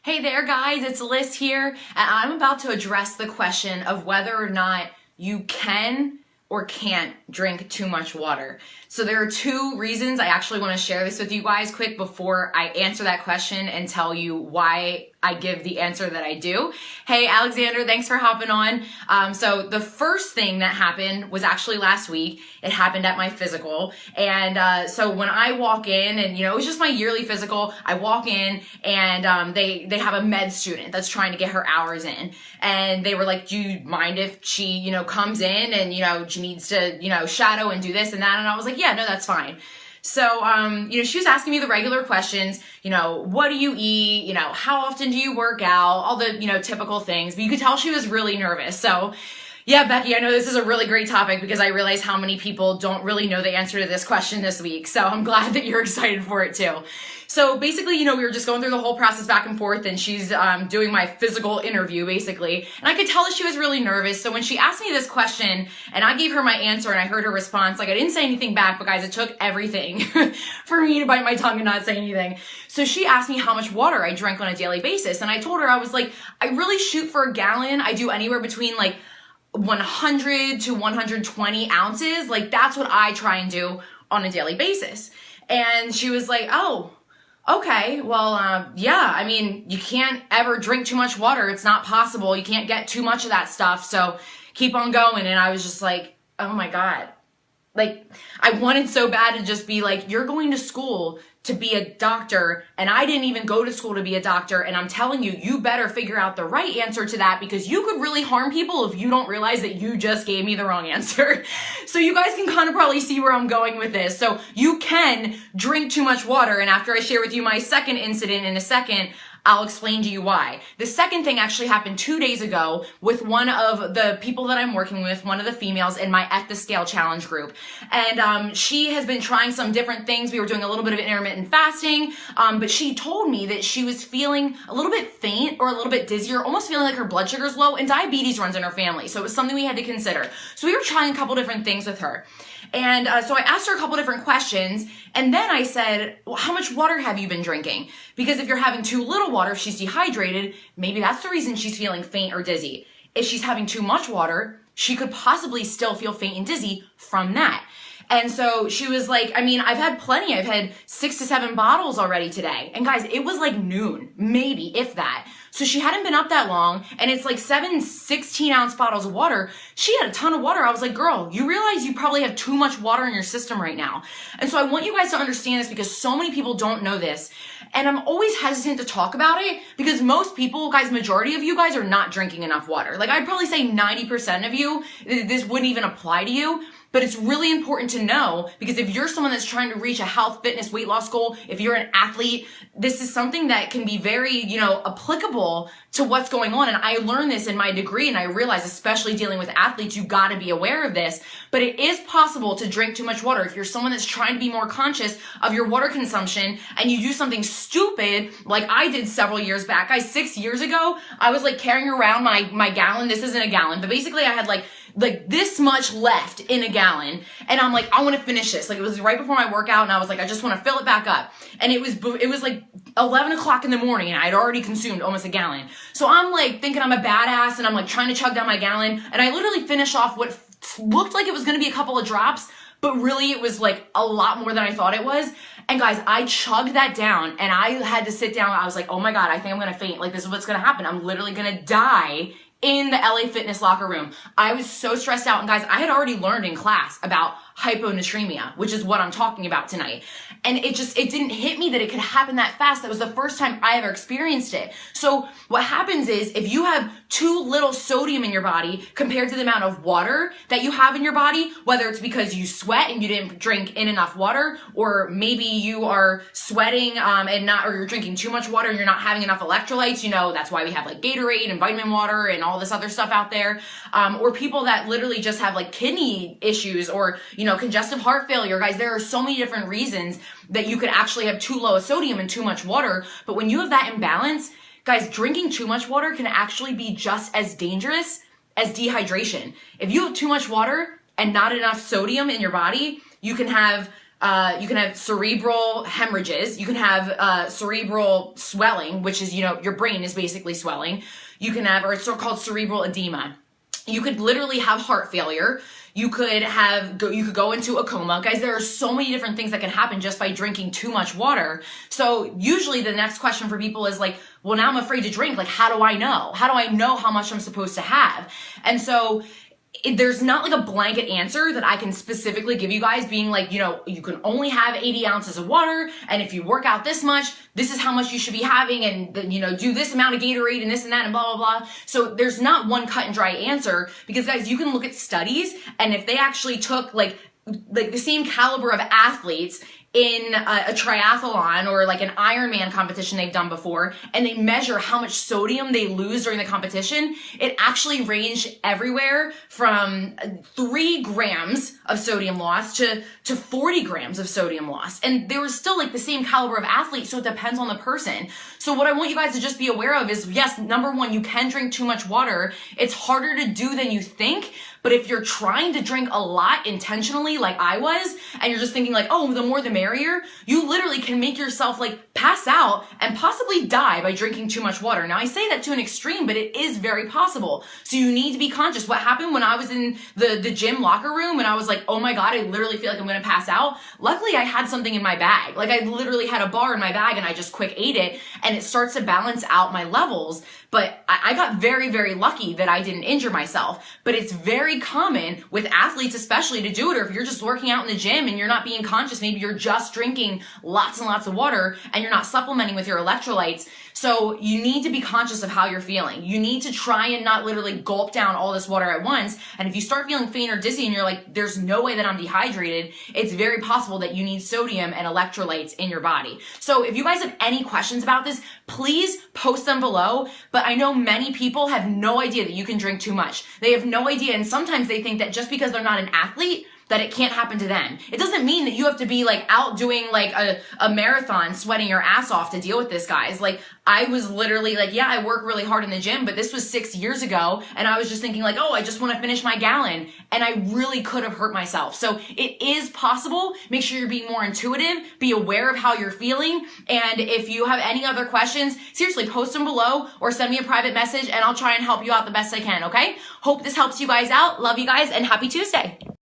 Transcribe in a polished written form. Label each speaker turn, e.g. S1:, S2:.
S1: Hey there guys, it's Liz here, and I'm about to address the question of whether or not you can or can't drink too much water. So there are two reasons I actually want to share this with you guys quick before I answer that question and tell you why I give the answer that I do. Hey Alexander, thanks for hopping on. So the first thing that happened was actually last week. It happened at my physical. And so when I walk in, and it was just my yearly physical, I walk in and they have a med student that's trying to get her hours in. And they were like, do you mind if she, comes in and, she needs to, shadow and do this and that? And I was like, yeah, no, that's fine. So, she was asking me the regular questions, what do you eat? How often do you work out? All the, typical things, but you could tell she was really nervous. So yeah, Becky, I know this is a really great topic because I realize how many people don't really know the answer to this question this week. So I'm glad that you're excited for it too. So basically, we were just going through the whole process back and forth, and she's doing my physical interview basically. And I could tell that she was really nervous. So when she asked me this question and I gave her my answer and I heard her response, I didn't say anything back, but guys, it took everything for me to bite my tongue and not say anything. So she asked me how much water I drank on a daily basis. And I told her, I was like, I really shoot for a gallon. I do anywhere between 100 to 120 ounces. That's what I try and do on a daily basis. And she was like, oh, okay, well, yeah, you can't ever drink too much water. It's not possible. You can't get too much of that stuff. So keep on going. And I was just like, oh my God. I wanted so bad to just be like, you're going to school to be a doctor, and I didn't even go to school to be a doctor, and I'm telling you, you better figure out the right answer to that because you could really harm people if you don't realize that you just gave me the wrong answer. So you guys can kind of probably see where I'm going with this. So you can drink too much water, and after I share with you my second incident in a second, I'll explain to you why. The second thing actually happened 2 days ago with one of the people that I'm working with, one of the females in my At the Scale Challenge group. And she has been trying some different things. We were doing a little bit of intermittent fasting, but she told me that she was feeling a little bit faint or a little bit dizzy or almost feeling like her blood sugar's low, and diabetes runs in her family. So it was something we had to consider. So we were trying a couple different things with her. And so I asked her a couple different questions, and then I said, well, how much water have you been drinking? Because if you're having too little water, if she's dehydrated, maybe that's the reason she's feeling faint or dizzy. If she's having too much water, she could possibly still feel faint and dizzy from that. And so she was like, I've had plenty. I've had 6 to 7 bottles already today. And guys, it was noon, maybe, if that. So she hadn't been up that long, and it's 7 16-ounce bottles of water. She had a ton of water. I was like, girl, you realize you probably have too much water in your system right now. And so I want you guys to understand this because so many people don't know this. And I'm always hesitant to talk about it because most people, guys, majority of you guys are not drinking enough water. I'd probably say 90% of you, this wouldn't even apply to you. But it's really important to know because if you're someone that's trying to reach a health, fitness, weight loss goal, if you're an athlete, this is something that can be very, applicable to what's going on. And I learned this in my degree, and I realized, especially dealing with athletes, you got to be aware of this. But it is possible to drink too much water. If you're someone that's trying to be more conscious of your water consumption and you do something stupid like I did several years back. Guys, 6 years ago, I was carrying around my gallon. This isn't a gallon, but basically I had this much left in a gallon, and I'm I want to finish this. It was right before my workout, and I was I just want to fill it back up. And it was 11 o'clock in the morning, and I'd already consumed almost a gallon. So I'm thinking I'm a badass, and I'm trying to chug down my gallon, and I literally finished off what looked like it was going to be a couple of drops, but really it was a lot more than I thought it was. And guys, I chugged that down, and I had to sit down. I was oh my God, I think I'm going to faint. This is what's going to happen. I'm literally going to die in the LA Fitness locker room. I was so stressed out. And guys, I had already learned in class about hyponatremia, which is what I'm talking about tonight. And it didn't hit me that it could happen that fast. That was the first time I ever experienced it. So what happens is if you have too little sodium in your body compared to the amount of water that you have in your body, whether it's because you sweat and you didn't drink in enough water, or maybe you are sweating or you're drinking too much water and you're not having enough electrolytes, that's why we have Gatorade and vitamin water and all this other stuff out there. Or people that literally just have kidney issues or, congestive heart failure. Guys, there are so many different reasons that you could actually have too low of sodium and too much water. But when you have that imbalance, guys, drinking too much water can actually be just as dangerous as dehydration. If you have too much water and not enough sodium in your body, you can have You can have cerebral hemorrhages. You can have cerebral swelling, which is, your brain is basically swelling. You can have, or it's called cerebral edema. You could literally have heart failure. You could go into a coma. Guys, there are so many different things that can happen just by drinking too much water. So usually the next question for people is like, well, now I'm afraid to drink. Like, how do I know? How do I know how much I'm supposed to have? And so there's not like a blanket answer that I can specifically give you guys being like, you can only have 80 ounces of water. And if you work out this much, this is how much you should be having. And then, do this amount of Gatorade and this and that and blah, blah, blah. So there's not one cut and dry answer because guys, you can look at studies and if they actually took like the same caliber of athletes in a triathlon or like an Ironman competition they've done before, and they measure how much sodium they lose during the competition, it actually ranged everywhere from 3 grams of sodium loss to 40 grams of sodium loss. And there was still like the same caliber of athlete, so it depends on the person. So what I want you guys to just be aware of is, yes, number one, you can drink too much water. It's harder to do than you think. But if you're trying to drink a lot intentionally, like I was, and you're just thinking like, oh, the more the merrier, you literally can make yourself like pass out and possibly die by drinking too much water. Now I say that to an extreme, but it is very possible. So you need to be conscious. What happened when I was in the gym locker room and I was like, oh my God, I literally feel like I'm going to pass out. Luckily I had something in my bag. Like I literally had a bar in my bag and I just quick ate it and it starts to balance out my levels. But I got very, very lucky that I didn't injure myself. But it's very common with athletes especially to do it, or if you're just working out in the gym and you're not being conscious, maybe you're just drinking lots and lots of water and you're not supplementing with your electrolytes. So you need to be conscious of how you're feeling. You need to try and not literally gulp down all this water at once. And if you start feeling faint or dizzy and you're like, there's no way that I'm dehydrated, it's very possible that you need sodium and electrolytes in your body. So if you guys have any questions about this, please post them below. But I know many people have no idea that you can drink too much. They have no idea. And sometimes they think that just because they're not an athlete, that it can't happen to them. It doesn't mean that you have to be like out doing like a marathon sweating your ass off to deal with this, guys. Like I was literally like, yeah, I work really hard in the gym, but this was 6 years ago. And I was just thinking like, oh, I just want to finish my gallon. And I really could have hurt myself. So it is possible. Make sure you're being more intuitive, be aware of how you're feeling. And if you have any other questions, seriously, post them below or send me a private message and I'll try and help you out the best I can. Okay. Hope this helps you guys out. Love you guys and happy Tuesday.